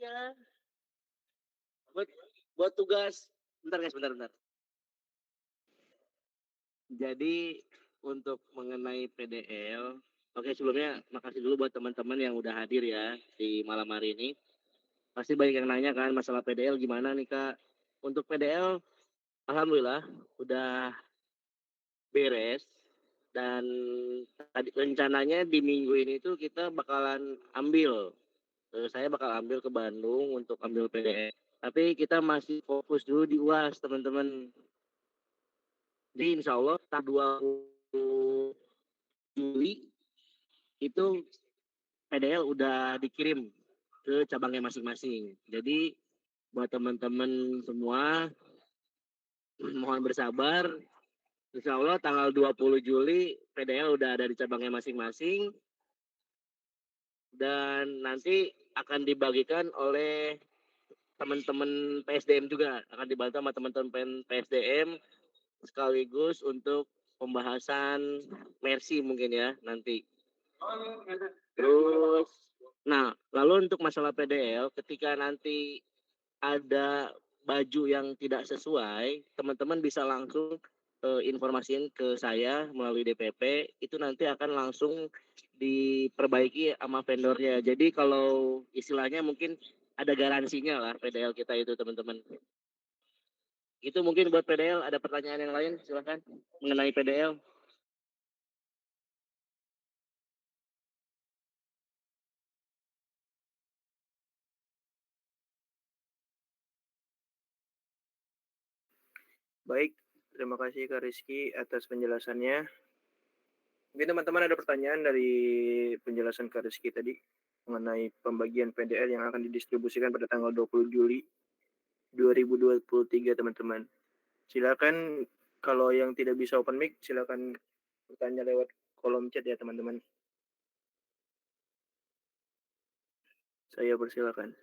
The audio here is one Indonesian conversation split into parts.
Iya. Buat buat tugas. Bentar guys, bentar. Jadi untuk mengenai PDL, oke sebelumnya makasih dulu buat teman-teman yang udah hadir ya di malam hari ini. Pasti banyak yang nanya kan masalah PDL gimana nih Kak. Untuk PDL, alhamdulillah udah beres dan tadi rencananya di minggu ini tuh kita bakalan ambil. Saya bakal ambil ke Bandung untuk ambil PDL. Tapi kita masih fokus dulu di UAS teman-teman. Jadi insya Allah tanggal 20 Juli itu PDL udah dikirim ke cabangnya masing-masing. Jadi buat teman-teman semua mohon bersabar. Insya Allah tanggal 20 Juli PDL udah ada di cabangnya masing-masing dan nanti akan dibagikan oleh teman-teman PSDM juga, akan dibantu sama teman-teman PSDM sekaligus untuk pembahasan Mercy mungkin ya nanti. Terus, nah lalu untuk masalah PDL, ketika nanti ada baju yang tidak sesuai, teman-teman bisa langsung informasiin ke saya melalui DPP, itu nanti akan langsung diperbaiki sama vendornya. Jadi kalau istilahnya mungkin ada garansinya lah PDL kita itu teman-teman. Itu mungkin buat PDL, ada pertanyaan yang lain silakan mengenai PDL. Baik, terima kasih Kak Rizky atas penjelasannya. Mungkin teman-teman ada pertanyaan dari penjelasan Kak Rizky tadi mengenai pembagian PDL yang akan didistribusikan pada tanggal 20 Juli 2023 teman-teman. Silakan kalau yang tidak bisa open mic silakan bertanya lewat kolom chat ya teman-teman. Saya persilakan.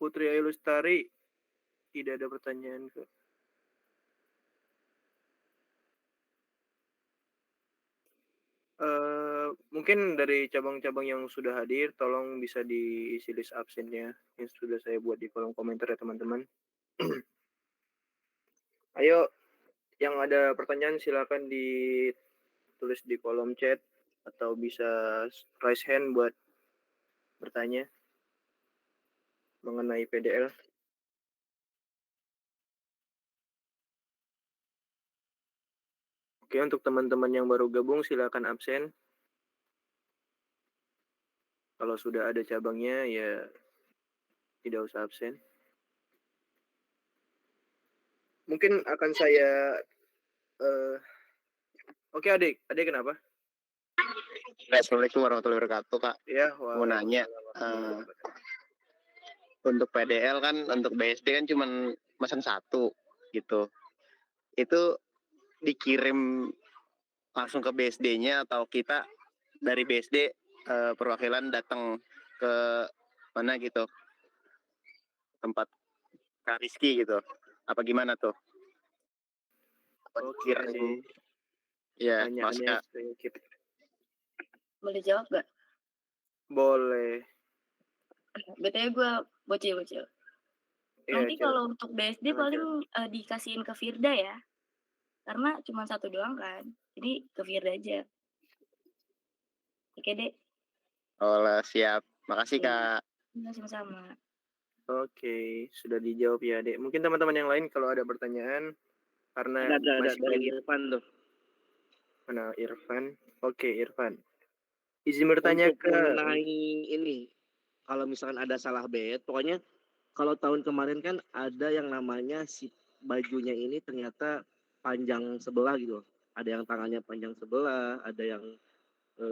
Putri Ayu Lestari, tidak ada pertanyaan ke. Mungkin dari cabang-cabang yang sudah hadir, tolong bisa diisi list absennya yang sudah saya buat di kolom komentar ya teman-teman. Ayo, yang ada pertanyaan silakan ditulis di kolom chat atau bisa raise hand buat bertanya mengenai PDL. Oke, untuk teman-teman yang baru gabung silakan absen. Kalau sudah ada cabangnya ya tidak usah absen. Mungkin akan saya Oke adik kenapa? Assalamualaikum warahmatullahi wabarakatuh Kak. Ya, mau nanya untuk PDL kan untuk BSD kan cuma pesan satu gitu. Itu dikirim langsung ke BSD-nya atau kita dari BSD perwakilan datang ke mana gitu tempat Kak Rizky gitu, apa gimana tuh? Oke, ya Mas Kak. Boleh jawab gak? Boleh. BTW gue bocil. Nanti kalau untuk BSD paling dikasihin ke Firda ya, karena cuma satu doang kan, jadi ke Firda aja. Oke deh. Siap, makasih Kak. Sama-sama. Oke, sudah dijawab ya Dek. Mungkin teman-teman yang lain kalau ada pertanyaan karena ada Irfan tuh. Mana Irfan? Oke, Irfan. Izin bertanya Untuk ke mengenai ini, kalau misalkan ada salah bet, pokoknya kalau tahun kemarin kan ada yang namanya si bajunya ini ternyata panjang sebelah gitu. Ada yang tangannya panjang sebelah, ada yang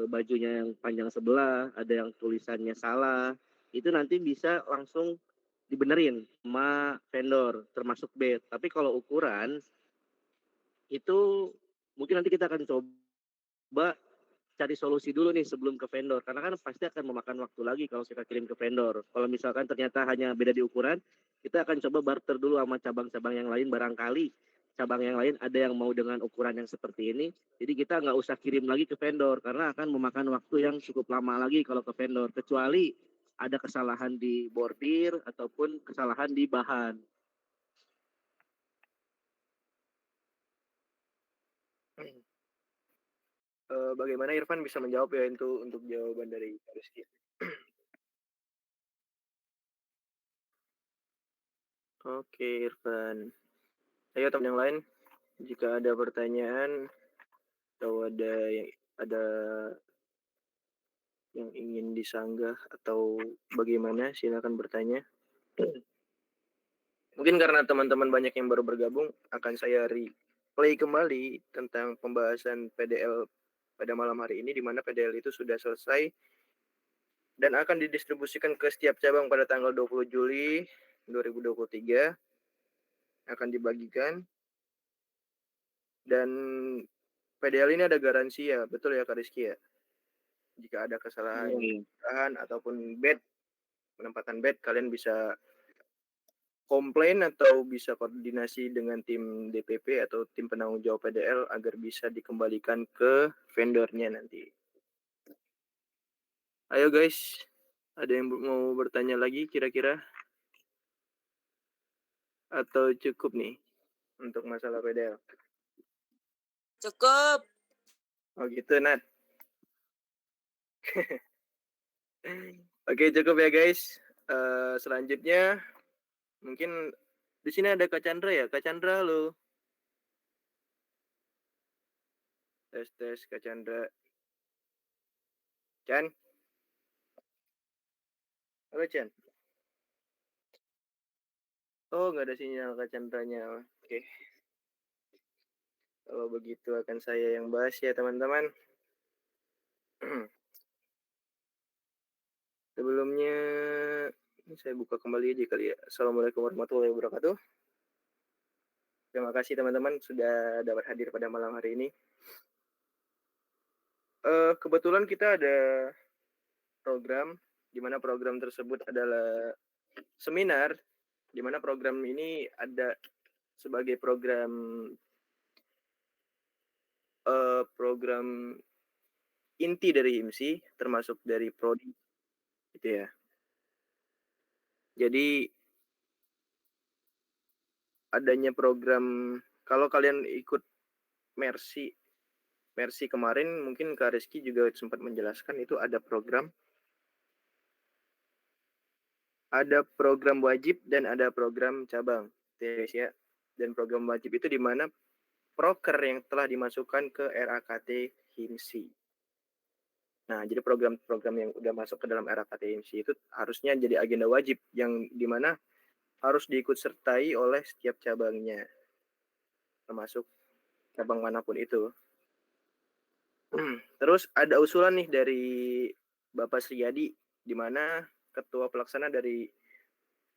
bajunya yang panjang sebelah, ada yang tulisannya salah. Itu nanti bisa langsung dibenerin sama vendor termasuk bed. Tapi kalau ukuran itu mungkin nanti kita akan coba cari solusi dulu nih sebelum ke vendor karena kan pasti akan memakan waktu lagi kalau kita kirim ke vendor. Kalau misalkan ternyata hanya beda di ukuran, kita akan coba barter dulu sama cabang-cabang yang lain barangkali cabang yang lain ada yang mau dengan ukuran yang seperti ini. Jadi kita nggak usah kirim lagi ke vendor karena akan memakan waktu yang cukup lama lagi kalau ke vendor kecuali ada kesalahan di bordir ataupun kesalahan di bahan. bagaimana Irfan bisa menjawab ya itu untuk jawaban dari Rizky. Oke Irfan. Ayo teman yang lain, jika ada pertanyaan atau ada yang ingin disanggah atau bagaimana, silakan bertanya. Mungkin karena teman-teman banyak yang baru bergabung, akan saya replay kembali tentang pembahasan PDL pada malam hari ini, di mana PDL itu sudah selesai dan akan didistribusikan ke setiap cabang pada tanggal 20 Juli 2023. Akan dibagikan. Dan PDL ini ada garansi ya, betul ya Kak Rizky ya? Jika ada kesalahan bahan ataupun bed, penempatan bed, kalian bisa komplain atau bisa koordinasi dengan tim DPP atau tim penanggung jawab PDL agar bisa dikembalikan ke vendornya nanti. Ayo guys, ada yang mau bertanya lagi kira-kira? Atau cukup nih untuk masalah PDL? Cukup. Oh gitu, Nat. Oke, cukup ya guys. Selanjutnya mungkin di sini ada Kak Chandra ya. Kak Chandra, halo. Tes Kak Chandra. Chan. Halo Chan. Oh, nggak ada sinyal Kak Chandranya. Oke. Kalau begitu akan saya yang bahas ya teman-teman. Sebelumnya saya buka kembali aja kali ya. Assalamualaikum warahmatullahi wabarakatuh. Terima kasih teman-teman sudah dapat hadir pada malam hari ini. Kebetulan kita ada program, di mana program tersebut adalah seminar, di mana program ini ada sebagai program inti dari HIMSI, termasuk dari prodi, gitu ya. Jadi adanya program, kalau kalian ikut Mercy kemarin, mungkin Kak Rizky juga sempat menjelaskan itu ada program wajib dan ada program cabang, ya. Dan program wajib itu di mana proker yang telah dimasukkan ke RAKT HIMSI. Nah, jadi program-program yang udah masuk ke dalam RAKT HIMSI itu harusnya jadi agenda wajib yang di mana harus diikut sertai oleh setiap cabangnya, termasuk cabang manapun itu. Terus ada usulan nih dari Bapak Sriyadi, di mana ketua pelaksana dari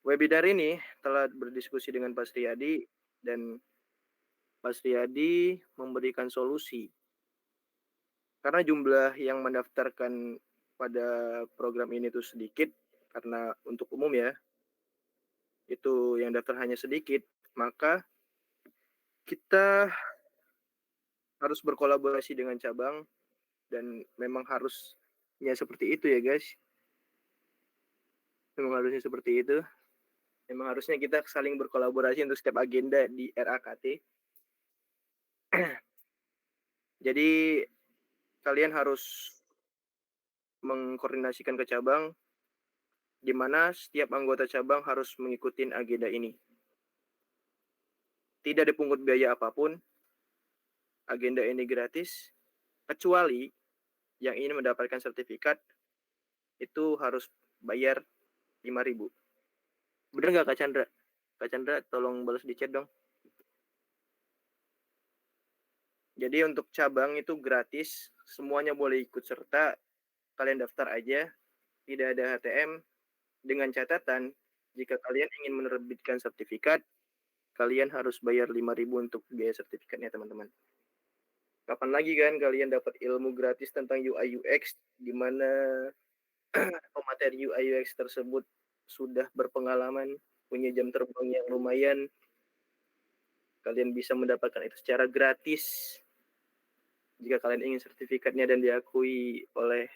webinar ini telah berdiskusi dengan Pak Sriyadi, dan Pak Sriyadi memberikan solusi. Karena jumlah yang mendaftarkan pada program ini tuh sedikit, karena untuk umum ya, itu yang daftar hanya sedikit, maka kita harus berkolaborasi dengan cabang, dan memang harusnya seperti itu ya guys. Memang harusnya seperti itu. Memang harusnya kita saling berkolaborasi untuk setiap agenda di RAKT. Jadi kalian harus mengkoordinasikan ke cabang, di mana setiap anggota cabang harus mengikuti agenda ini. Tidak dipungut biaya apapun, agenda ini gratis, kecuali yang ingin mendapatkan sertifikat itu harus bayar 5.000. Bener nggak Kak Chandra? Kak Chandra tolong balas di chat dong. Jadi untuk cabang itu gratis, semuanya boleh ikut serta, kalian daftar aja, tidak ada HTM, dengan catatan jika kalian ingin menerbitkan sertifikat, kalian harus bayar 5.000 untuk biaya sertifikatnya teman-teman. Kapan lagi kan kalian dapat ilmu gratis tentang UI UX di mana pemateri UI UX tersebut sudah berpengalaman, punya jam terbang yang lumayan, kalian bisa mendapatkan itu secara gratis. Jika kalian ingin sertifikatnya dan diakui oleh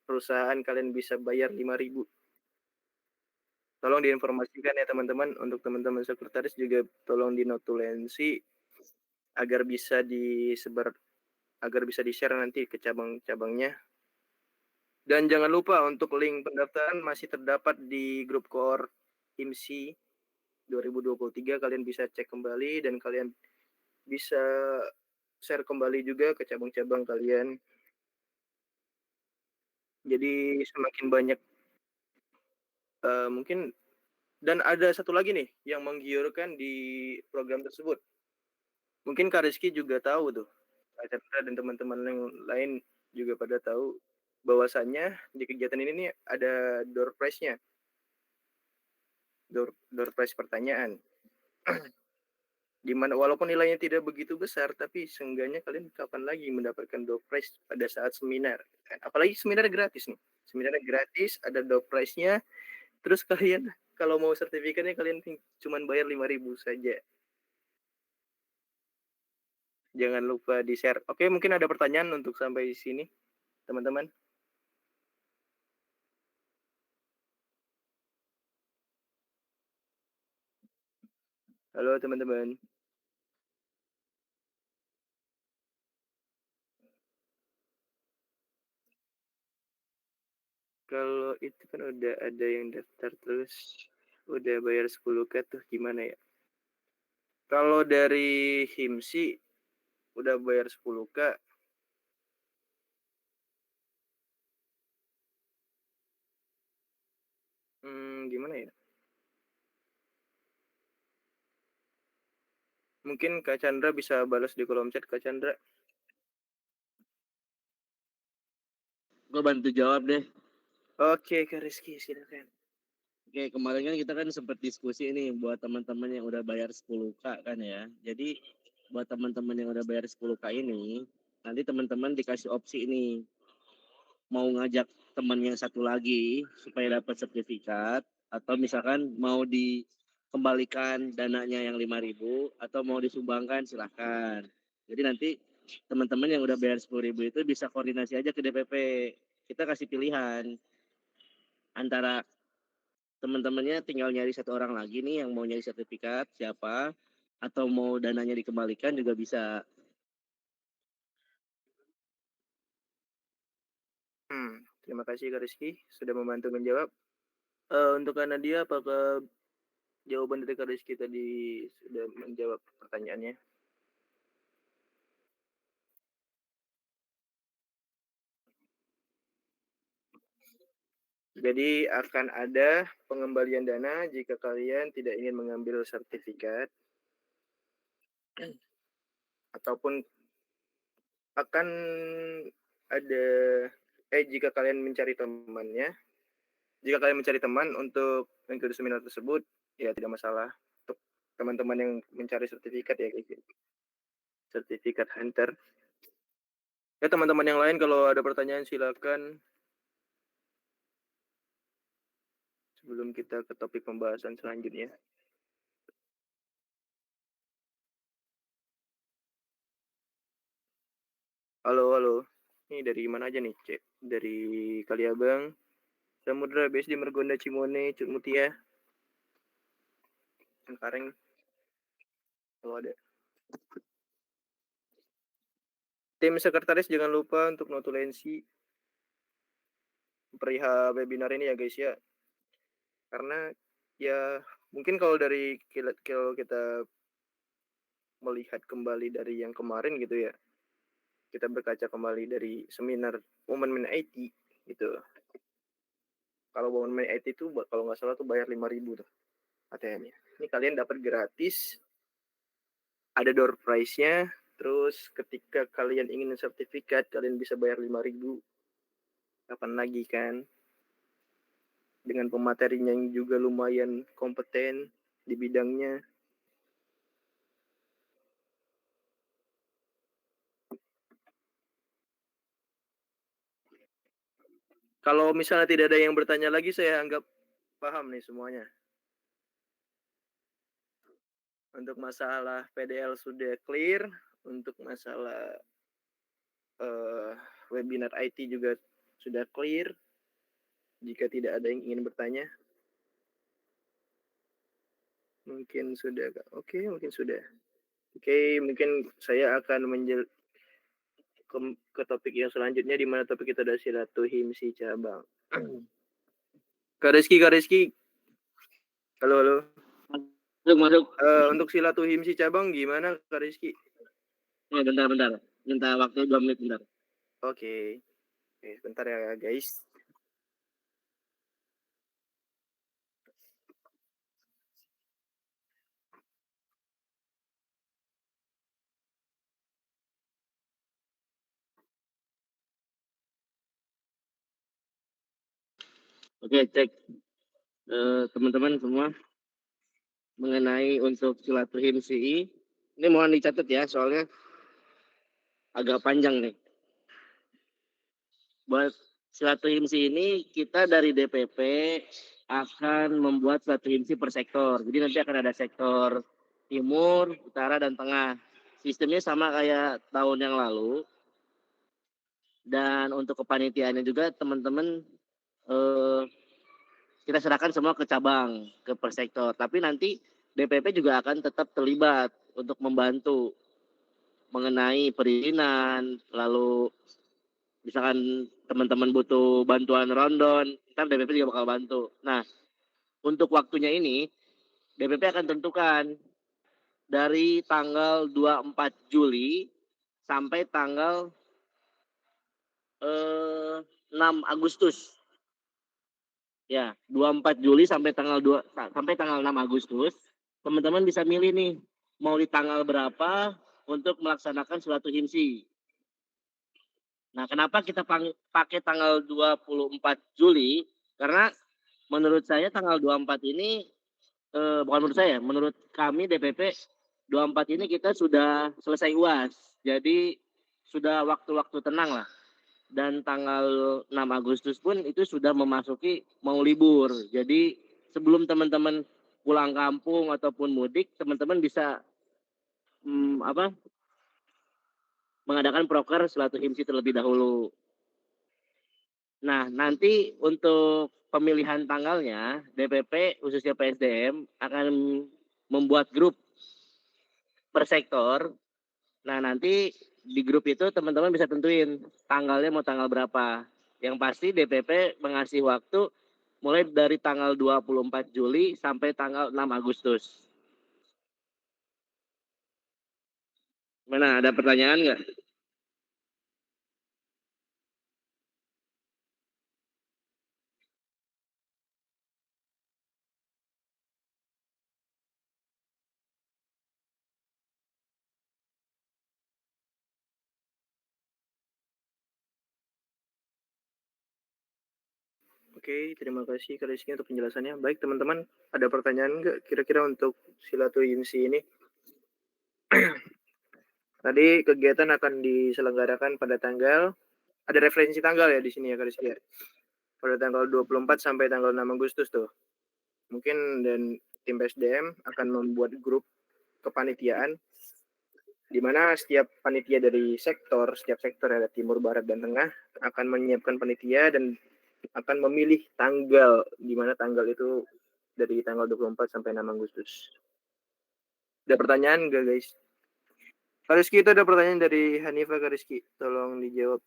perusahaan, kalian bisa bayar 5.000. Tolong diinformasikan ya teman-teman, untuk teman-teman sekretaris juga tolong dinotulensi agar bisa disebar, agar bisa di-share nanti ke cabang-cabangnya. Dan jangan lupa untuk link pendaftaran masih terdapat di grup core IMSI 2023. Kalian bisa cek kembali dan kalian bisa share kembali juga ke cabang-cabang kalian. Jadi semakin banyak mungkin. Dan ada satu lagi nih yang menggiurkan di program tersebut. Mungkin Kak Rizky juga tahu tuh, Kak Chandra dan teman-teman yang lain juga pada tahu bahwasannya di kegiatan ini nih ada door prize-nya. Door prize pertanyaan. Di mana walaupun nilainya tidak begitu besar, tapi seenggaknya kalian kapan lagi mendapatkan door prize pada saat seminar. Apalagi seminar gratis nih. Seminarnya gratis, ada door prize-nya. Terus kalian kalau mau sertifikatnya kalian cuma bayar 5.000 saja. Jangan lupa di-share. Oke, mungkin ada pertanyaan untuk sampai sini, teman-teman. Halo, teman-teman. Kalau itu kan udah ada yang daftar terus udah bayar 10K tuh gimana ya? Kalau dari HIMSI udah bayar 10K. Gimana ya? Mungkin Kak Chandra bisa balas di kolom chat, Kak Chandra. Gue bantu jawab deh. Oke, Kak Rizky, silakan. Oke, kemarin kan kita kan sempat diskusi ini buat teman-teman yang udah bayar 10K kan ya. Jadi buat teman-teman yang udah bayar 10K ini, nanti teman-teman dikasih opsi ini. Mau ngajak teman yang satu lagi supaya dapat sertifikat, atau misalkan mau dikembalikan dananya yang 5.000 atau mau disumbangkan silahkan. Jadi nanti teman-teman yang udah bayar 10.000 itu bisa koordinasi aja ke DPP. Kita kasih pilihan antara teman-temannya tinggal nyari satu orang lagi nih yang mau nyari sertifikat siapa, atau mau dananya dikembalikan juga bisa. Terima kasih Kak Rizky sudah membantu menjawab. Untuk Kak Nadia, apakah jawaban dari Kak Rizky tadi sudah menjawab pertanyaannya? Jadi akan ada pengembalian dana jika kalian tidak ingin mengambil sertifikat, ataupun akan ada jika kalian mencari temannya, jika kalian mencari teman untuk mengikuti seminar tersebut, ya tidak masalah. Untuk teman-teman yang mencari sertifikat ya, kayak gitu. Sertifikat hunter. Ya teman-teman yang lain kalau ada pertanyaan silakan. Sebelum kita ke topik pembahasan selanjutnya. Halo, halo. Ini dari mana aja nih, Cek? Dari Kaliabang, Samudra, BSD, Margonda, Cimone, Cut Mutia, Cengkareng, kalau ada. Tim sekretaris jangan lupa untuk notulensi perihal webinar ini ya guys ya. Karena ya mungkin kalau dari kalau kita melihat kembali dari yang kemarin gitu ya, kita berkaca kembali dari seminar Women in IT gitu. Kalau Women in IT itu kalau nggak salah tuh bayar 5.000 tuh ATM-nya. Ini kalian dapat gratis, ada door prize-nya, terus ketika kalian ingin sertifikat kalian bisa bayar 5.000. Kapan lagi kan? Dengan pematerinya yang juga lumayan kompeten di bidangnya. Kalau misalnya tidak ada yang bertanya lagi, saya anggap paham nih semuanya. Untuk masalah PDL sudah clear, untuk masalah webinar IT juga sudah clear. Jika tidak ada yang ingin bertanya, mungkin sudah. Oke, mungkin sudah. Oke, mungkin saya akan ke topik yang selanjutnya, di mana topik kita ada silaturahmi cabang. Kak Rizky. Halo. Masuk. Untuk silaturahmi cabang gimana Kak Rizky? Ya, bentar. Minta waktu 2 menit bentar. Oke, bentar ya guys. Oke, cek teman-teman semua mengenai untuk silaturahim CI. Ini mohon dicatat ya, soalnya agak panjang nih. Buat silaturahim CI ini kita dari DPP akan membuat silaturahim CI per sektor. Jadi nanti akan ada sektor timur, utara, dan tengah. Sistemnya sama kayak tahun yang lalu. Dan untuk kepanitiaannya juga teman-teman kita serahkan semua ke cabang, ke per sektor. Tapi nanti DPP juga akan tetap terlibat untuk membantu mengenai perizinan, lalu misalkan teman-teman butuh bantuan rondon, ntar DPP juga bakal bantu. Nah, untuk waktunya ini, DPP akan tentukan dari tanggal 24 Juli sampai tanggal 6 Agustus. Ya, 24 Juli sampai tanggal 6 Agustus, teman-teman bisa milih nih mau di tanggal berapa untuk melaksanakan suatu himsi. Nah, kenapa kita pakai tanggal 24 Juli? Karena menurut saya tanggal 24 ini bukan menurut saya, menurut kami DPP 24 ini kita sudah selesai UAS. Jadi sudah waktu-waktu tenang lah. Dan tanggal 6 Agustus pun itu sudah memasuki mau libur. Jadi sebelum teman-teman pulang kampung ataupun mudik, teman-teman bisa mengadakan proker suatu himsi terlebih dahulu. Nah, nanti untuk pemilihan tanggalnya, DPP khususnya PSDM akan membuat grup per sektor. Nah, nanti di grup itu teman-teman bisa tentuin tanggalnya mau tanggal berapa. Yang pasti DPP mengasih waktu mulai dari tanggal 24 Juli sampai tanggal 6 Agustus. Mana, ada pertanyaan nggak? Oke, terima kasih Kak Rizky untuk penjelasannya. Baik teman-teman, ada pertanyaan nggak kira-kira untuk silaturahmi ini? Tadi kegiatan akan diselenggarakan pada tanggal, ada referensi tanggal ya di sini ya Kak Rizky ya? Pada tanggal 24 sampai tanggal 6 Agustus tuh. Mungkin dan tim PSDM akan membuat grup kepanitiaan di mana setiap panitia dari setiap sektor ada timur, barat, dan tengah akan menyiapkan panitia dan akan memilih tanggal, di mana tanggal itu dari tanggal 24 sampai 6 Agustus. Ada pertanyaan nggak guys? Kak Rizky, itu ada pertanyaan dari Hanifah Kak Rizky, tolong dijawab.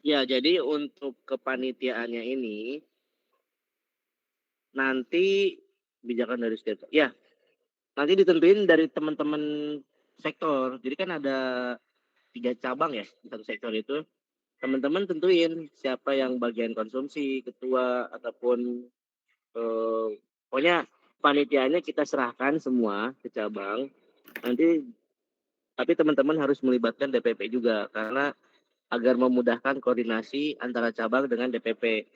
Ya, jadi untuk kepanitiaannya ini nanti kebijakan dari setiap. Ya, nanti ditentuin dari teman-teman sektor. Jadi kan ada 3 cabang ya di satu sektor itu. Teman-teman tentuin siapa yang bagian konsumsi, ketua ataupun pokoknya panitianya kita serahkan semua ke cabang. Nanti tapi teman-teman harus melibatkan DPP juga karena agar memudahkan koordinasi antara cabang dengan DPP.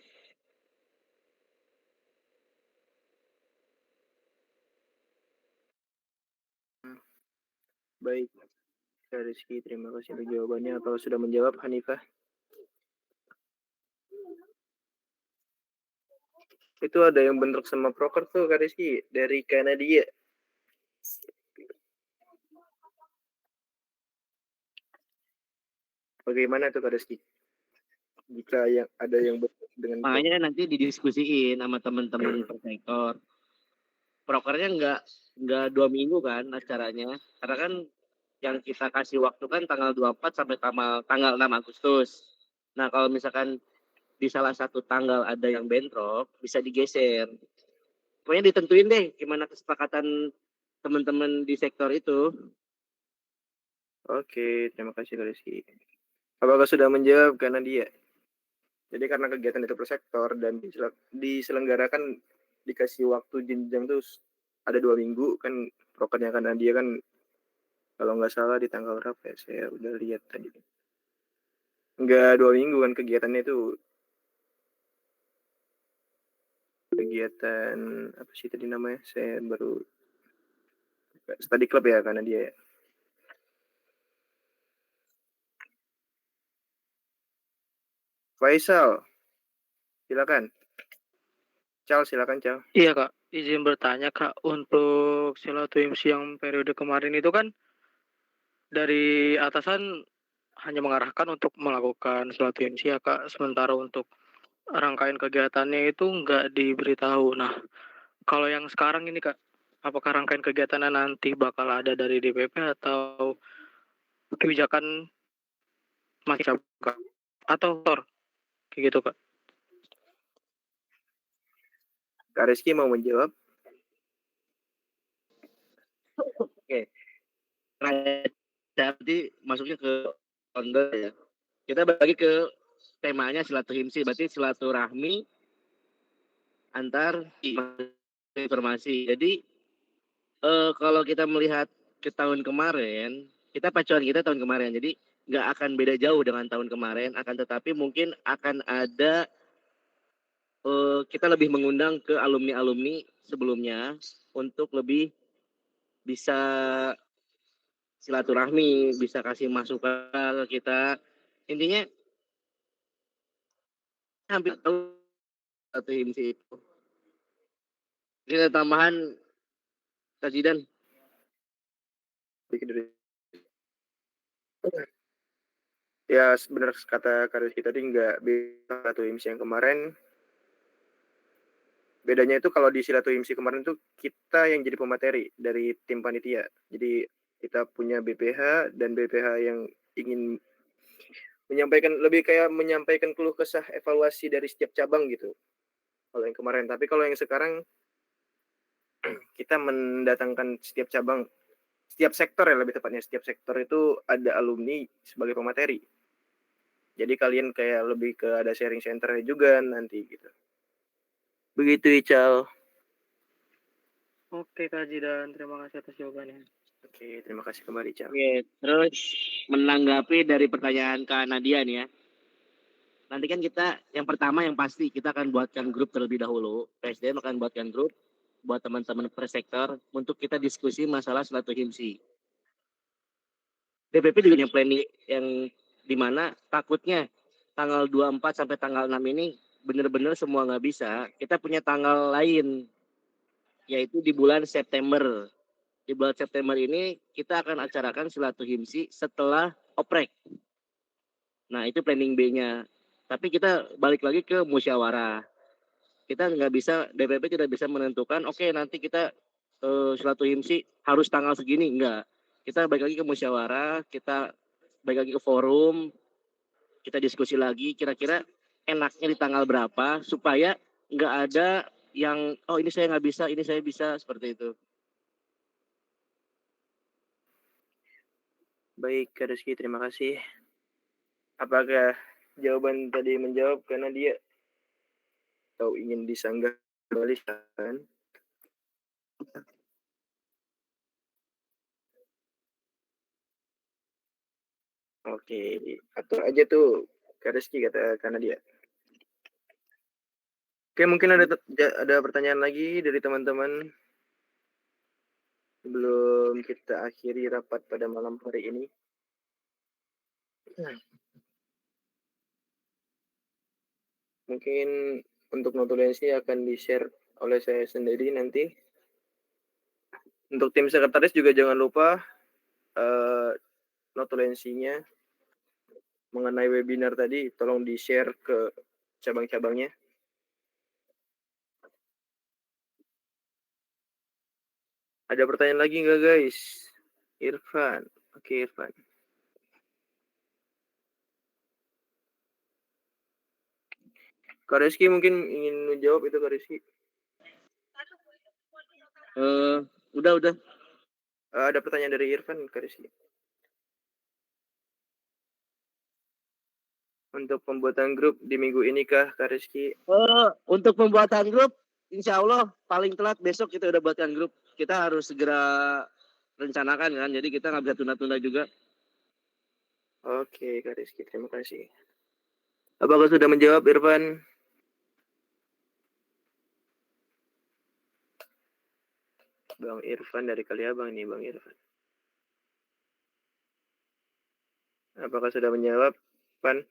Baik, Kak Rizky, terima kasih untuk jawabannya. Atau sudah menjawab, Hanifah? Itu ada yang bentrok sama proker tuh, Kak Rizky, dari Kanadia. Bagaimana tuh, Kak Rizky? Jika yang ada yang bentrok dengan Makanya nanti didiskusiin sama teman-teman per sektor. Prokernya nggak 2 minggu kan acaranya. Karena kan yang kita kasih waktu kan tanggal 24 sampai tanggal 6 Agustus. Nah, kalau misalkan di salah satu tanggal ada yang bentrok, bisa digeser. Pokoknya ditentuin deh gimana kesepakatan teman-teman di sektor itu. Oke, terima kasih Kak Rizky. Apakah sudah menjawab karena dia? Jadi karena kegiatan itu per sektor dan diselenggarakan dikasih waktu jenjang tuh ada 2 minggu kan prokernya karena dia kan kalau nggak salah di tanggal berapa ya, saya udah lihat tadi. Nggak 2 minggu kan kegiatannya itu. Kegiatan apa sih tadi namanya? Saya baru study club ya karena dia. Faisal, silakan. Cal, silakan Cal. Iya Kak, izin bertanya Kak, untuk Silaturahmi yang periode kemarin itu kan dari atasan hanya mengarahkan untuk melakukan Silaturahmi ya Kak, sementara untuk rangkaian kegiatannya itu nggak diberitahu. Nah, kalau yang sekarang ini Kak, apakah rangkaian kegiatannya nanti bakal ada dari DPP atau kebijakan masih Kak? Atau tor, kayak gitu Kak? Kak Rizky mau menjawab? Oke. Nanti masuknya ke ronde ya. Kita bagi ke temanya silaturahmi, berarti silaturahmi antar informasi. Jadi kalau kita melihat ke tahun kemarin, kita pacuan kita tahun kemarin. Jadi nggak akan beda jauh dengan tahun kemarin, akan tetapi mungkin akan ada kita lebih mengundang ke alumni-alumni sebelumnya untuk lebih bisa silaturahmi, bisa kasih masukan ke kita. Intinya hampir tahu satu himsi itu. Ini ada tambahan Kak Zidan. Ya benar kata Kak Rizky tadi nggak beda satu IMSI yang kemarin. Bedanya itu kalau di Silaturahmi kemarin tuh kita yang jadi pemateri dari tim panitia. Jadi kita punya BPH dan BPH yang ingin menyampaikan keluh kesah evaluasi dari setiap cabang gitu. Kalau yang kemarin, tapi kalau yang sekarang kita mendatangkan setiap cabang, setiap sektor ya lebih tepatnya, setiap sektor itu ada alumni sebagai pemateri. Jadi kalian kayak lebih ke ada sharing center juga nanti gitu. Begitu Ical. Oke Kak Zidan, terima kasih atas jawabannya. Oke, terima kasih kembali Ical. Oke, terus menanggapi dari pertanyaan Kak Nadia nih ya. Nanti kan kita yang pertama yang pasti kita akan buatkan grup terlebih dahulu. PSDM akan buatkan grup buat teman-teman per sektor untuk kita diskusi masalah silaturahmi. DPP juga punya planning yang dimana takutnya tanggal 24 sampai tanggal 6 ini benar-benar semua nggak bisa. Kita punya tanggal lain yaitu di bulan September. Di bulan September ini kita akan acarakan silaturahmi setelah oprek. Nah itu planning B-nya. Tapi kita balik lagi ke musyawarah. Kita nggak bisa, DPP tidak bisa menentukan, oke nanti kita silaturahmi harus tanggal segini, enggak. Kita balik lagi ke musyawarah, kita balik lagi ke forum, kita diskusi lagi kira-kira enaknya di tanggal berapa supaya nggak ada yang oh ini saya nggak bisa, ini saya bisa, seperti itu. Baik, Kak Rizky, terima kasih. Apakah jawaban tadi menjawab karena dia tahu ingin disanggah kembali kan? Oke, atur aja tuh Kak Rizky kata karena dia. Oke, mungkin ada pertanyaan lagi dari teman-teman sebelum kita akhiri rapat pada malam hari ini. Mungkin untuk notulensi akan di-share oleh saya sendiri nanti. Untuk tim sekretaris juga jangan lupa notulensinya mengenai webinar tadi tolong di-share ke cabang-cabangnya. Ada pertanyaan lagi nggak guys? Irfan. Oke, Irfan. Kak Rizky mungkin ingin menjawab itu Kak Rizky. Udah. Ada pertanyaan dari Irfan Kak Rizky. Untuk pembuatan grup di minggu ini kah Kak Rizky? Untuk pembuatan grup, insya Allah paling telat besok kita udah buatkan grup. Kita harus segera rencanakan kan, jadi kita nggak bisa tunda-tunda juga. Oke Kak Rizky, terima kasih. Apakah sudah menjawab Irfan? Bang Irfan dari Kaliabang nih Bang Irfan. Apakah sudah menjawab Pan?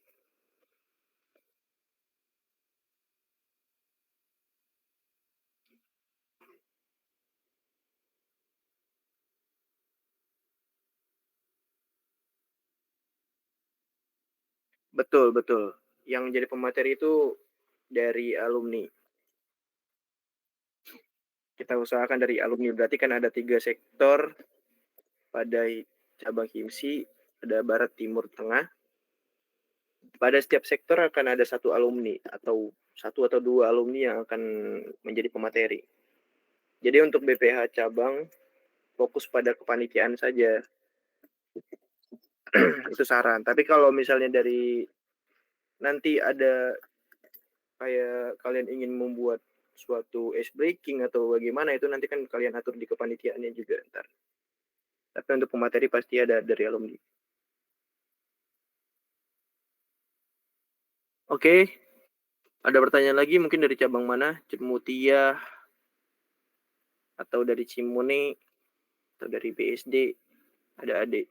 Betul. Yang jadi pemateri itu dari alumni. Kita usahakan dari alumni. Berarti kan ada 3 sektor pada cabang HIMSI, ada Barat, Timur, Tengah. Pada setiap sektor akan ada satu alumni atau 1 atau 2 alumni yang akan menjadi pemateri. Jadi untuk BPH cabang fokus pada kepanitiaan saja. Itu saran. Tapi kalau misalnya dari nanti ada kayak kalian ingin membuat suatu ice breaking atau bagaimana itu nanti kan kalian atur di kepanitiaannya juga ntar. Tapi untuk pemateri pasti ada dari alumni. Oke. Ada pertanyaan lagi mungkin dari cabang mana? Mutia atau dari Cimone atau dari BSD? Ada Ade.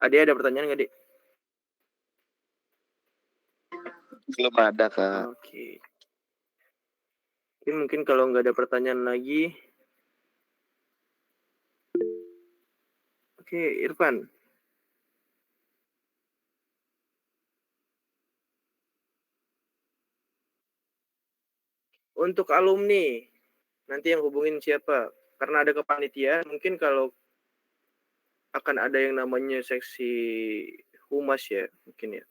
Ade ada pertanyaan nggak, Dek? Belum ada Kak. Oke. Oke, mungkin kalau nggak ada pertanyaan lagi. Oke, Irfan. Untuk alumni, nanti yang hubungin siapa? Karena ada kepanitiaan, mungkin kalau akan ada yang namanya seksi humas ya, mungkin ya.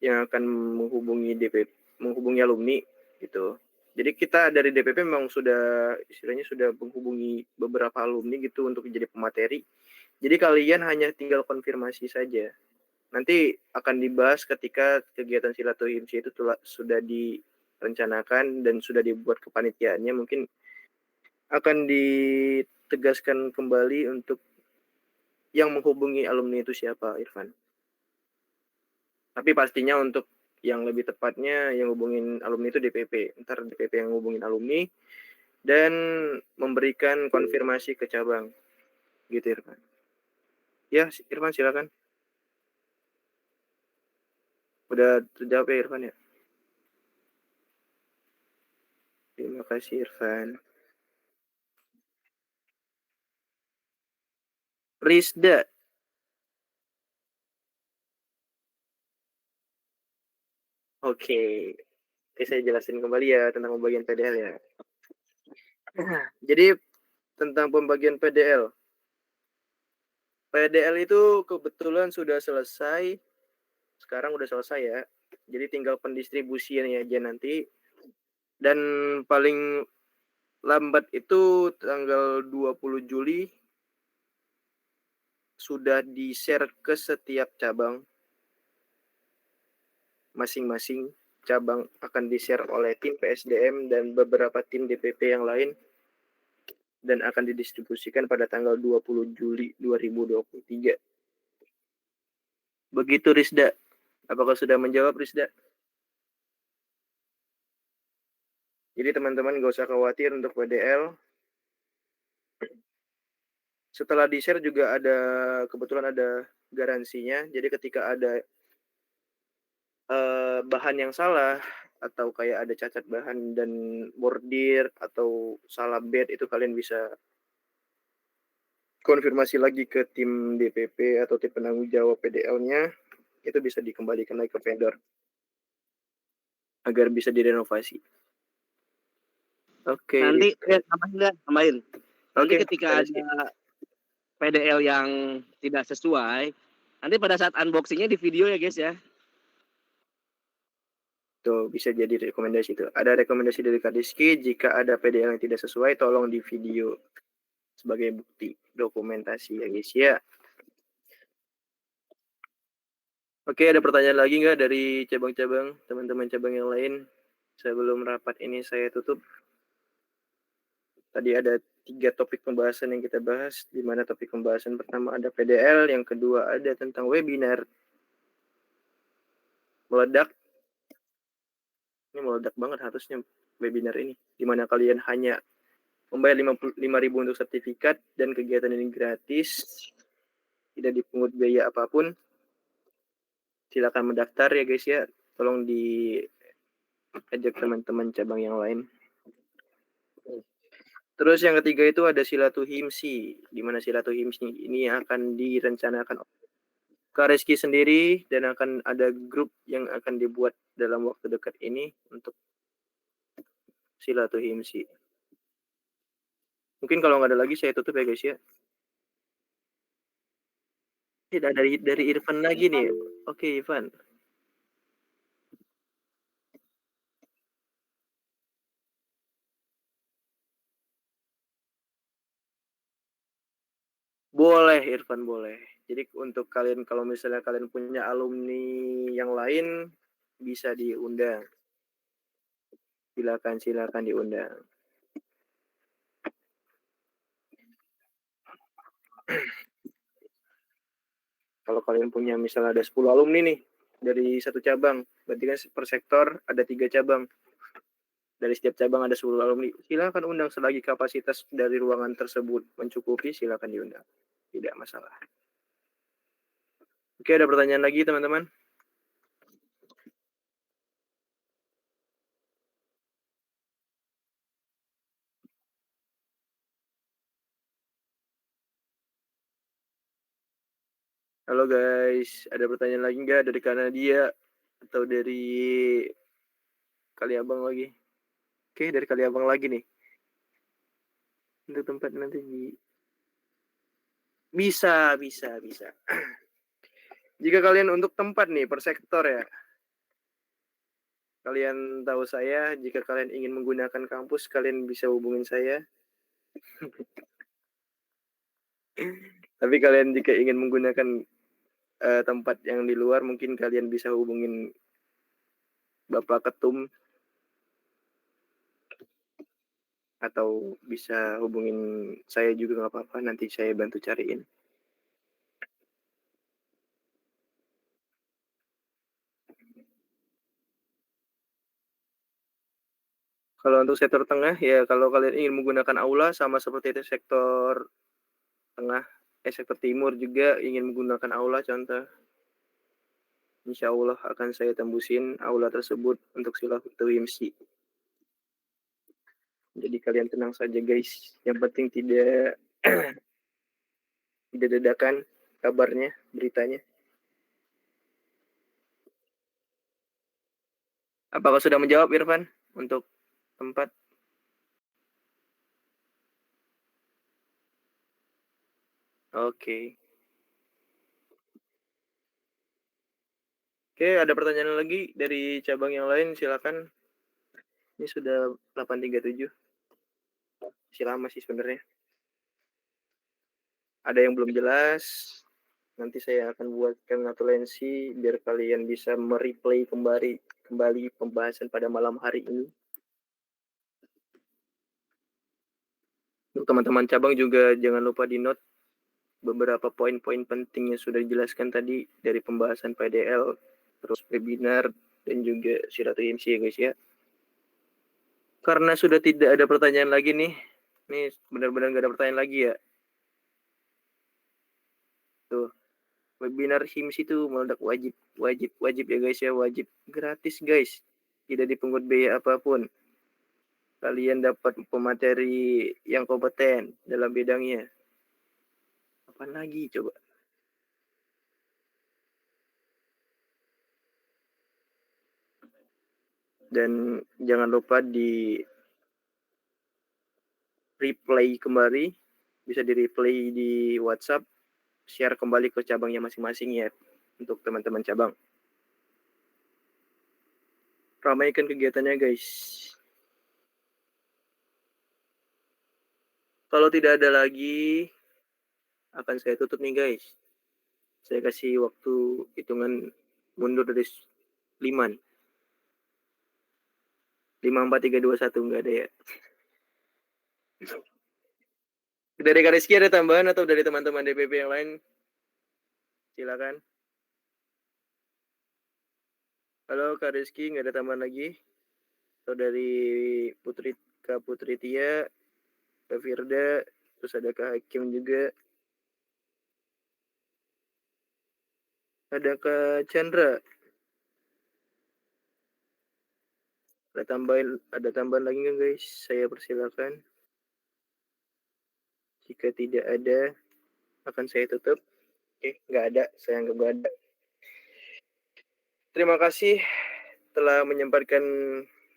Yang akan menghubungi alumni gitu. Jadi kita dari DPP memang sudah istilahnya sudah menghubungi beberapa alumni gitu untuk jadi pemateri. Jadi kalian hanya tinggal konfirmasi saja. Nanti akan dibahas ketika kegiatan silaturahmi itu sudah direncanakan dan sudah dibuat kepanitiaannya, mungkin akan ditegaskan kembali untuk yang menghubungi alumni itu siapa, Irfan. Tapi pastinya untuk yang lebih tepatnya yang hubungin alumni itu DPP. Ntar DPP yang hubungin alumni dan memberikan konfirmasi ke cabang. Gitu Irfan. Ya, Irfan silakan. Udah terjawab ya Irfan ya? Terima kasih Irfan. Rizda. Oke. Saya jelasin kembali ya tentang pembagian PDL ya. Jadi tentang pembagian PDL. PDL itu kebetulan sudah selesai. Sekarang udah selesai ya. Jadi tinggal pendistribusiannya aja nanti. Dan paling lambat itu tanggal 20 Juli sudah di-share ke setiap cabang. Masing-masing cabang akan di-share oleh tim PSDM dan beberapa tim DPP yang lain dan akan didistribusikan pada tanggal 20 Juli 2023. Begitu Rizda. Apakah sudah menjawab Rizda? Jadi teman-teman nggak usah khawatir untuk PDL. Setelah di-share juga kebetulan ada garansinya. Jadi ketika ada bahan yang salah atau kayak ada cacat bahan dan bordir atau salah bed, itu kalian bisa konfirmasi lagi ke tim DPP atau tim penanggung jawab PDL-nya, itu bisa dikembalikan lagi ke vendor agar bisa direnovasi. Oke. Nanti tambahin. Nanti Oke, ketika Rizky. ada PDL yang tidak sesuai, nanti pada saat unboxingnya di video ya guys ya. Tuh, bisa jadi rekomendasi itu. Ada rekomendasi dari Kak Rizky, jika ada PDL yang tidak sesuai, tolong di video sebagai bukti dokumentasi ya guys ya. Oke, ada pertanyaan lagi nggak dari cabang-cabang, teman-teman cabang yang lain? Sebelum rapat ini saya tutup. Tadi ada 3 topik pembahasan yang kita bahas, di mana topik pembahasan pertama ada PDL, yang kedua ada tentang webinar meledak. Ini meledak banget harusnya webinar ini, di mana kalian hanya membayar 55.000 untuk sertifikat dan kegiatan ini gratis, tidak dipungut biaya apapun. Silakan mendaftar ya guys ya. Tolong diajak teman-teman cabang yang lain. Terus yang ketiga itu ada silaturahimsi, di mana silaturahimsi ini akan direncanakan Kak Rizky sendiri dan akan ada grup yang akan dibuat dalam waktu dekat ini untuk silaturahimsi. Mungkin kalau nggak ada lagi saya tutup ya guys ya. Tidak dari Irfan lagi nih. Oke Irfan. Boleh Irfan, boleh. Jadi untuk kalian kalau misalnya kalian punya alumni yang lain bisa diundang. Silakan diundang. Kalau kalian punya misalnya ada 10 alumni nih dari satu cabang, berarti kan per sektor ada 3 cabang. Dari setiap cabang ada 10 alumni. Silakan undang selagi kapasitas dari ruangan tersebut mencukupi, silakan diundang. Tidak masalah. Oke, ada pertanyaan lagi teman-teman? Halo guys, ada pertanyaan lagi nggak dari Kanadia atau dari Kaliabang lagi? Oke, dari Kaliabang lagi nih. Untuk tempat nanti bisa. Jika kalian untuk tempat nih per sektor ya, kalian tahu saya, jika kalian ingin menggunakan kampus, kalian bisa hubungin saya. Tapi kalian jika ingin menggunakan tempat yang di luar, mungkin kalian bisa hubungin Bapak Ketum atau bisa hubungin saya juga nggak apa-apa, nanti saya bantu cariin. Kalau untuk sektor tengah ya, kalau kalian ingin menggunakan aula sama seperti itu sektor tengah, sektor timur juga ingin menggunakan aula contoh, insya Allah akan saya tembusin aula tersebut untuk silaturahimsi. Jadi kalian tenang saja guys, yang penting tidak tidak dadakan kabarnya, beritanya. Apakah sudah menjawab Irfan untuk tempat? Oke. Oke, ada pertanyaan lagi dari cabang yang lain, silakan. Ini sudah 8.37. Masih lama sih sebenarnya. Ada yang belum jelas, nanti saya akan buatkan notulensi biar kalian bisa mereplay kembali pembahasan pada malam hari ini. Untuk teman-teman cabang juga jangan lupa di note beberapa poin-poin penting yang sudah dijelaskan tadi dari pembahasan PDL, terus webinar, dan juga Siratul IMSI ya guys ya. Karena sudah tidak ada pertanyaan lagi nih benar-benar nggak ada pertanyaan lagi ya. Tuh, webinar HIMSI itu meledak wajib ya guys ya, wajib gratis guys, tidak dipungut biaya apapun. Kalian dapat pemateri yang kompeten dalam bidangnya. Apa lagi coba? Dan jangan lupa di replay kembali, bisa di replay di WhatsApp, share kembali ke cabangnya masing-masing ya untuk teman-teman cabang. Ramaikan kegiatannya guys. Kalau tidak ada lagi, akan saya tutup nih guys. Saya kasih waktu hitungan mundur dari 5. 5, 4, 3, 2, 1 nggak ada ya. Dari Kak Rizky ada tambahan atau dari teman-teman DPP yang lain? Silakan. Halo Kak Rizky, nggak ada tambahan lagi? Atau dari Kak Putri Tia, Kak Firda, terus ada Kak Hakim juga. Ada Kak Chandra. Ada tambahan lagi nggak guys? Saya persilakan. Jika tidak ada, akan saya tutup. Oke, nggak ada. Saya anggap nggak ada. Terima kasih telah menyempatkan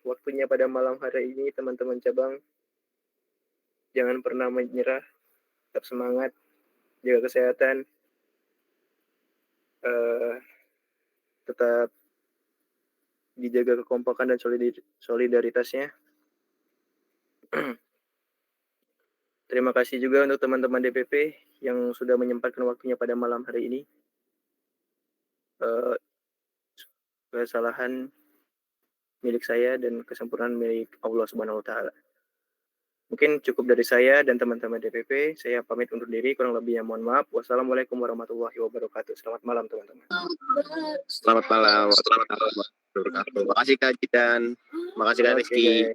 waktunya pada malam hari ini, teman-teman cabang. Jangan pernah menyerah, tetap semangat, jaga kesehatan, tetap dijaga kekompakan dan solidaritasnya. Terima kasih juga untuk teman-teman DPP yang sudah menyempatkan waktunya pada malam hari ini. Kesalahan milik saya dan kesempurnaan milik Allah Subhanahu wa Ta'ala. Mungkin cukup dari saya dan teman-teman DPP. Saya pamit undur diri, kurang lebihnya mohon maaf. Wassalamualaikum warahmatullahi wabarakatuh. Selamat malam teman-teman. Selamat malam. Terima kasih Kak Jidan. Terima kasih Kak Rizky.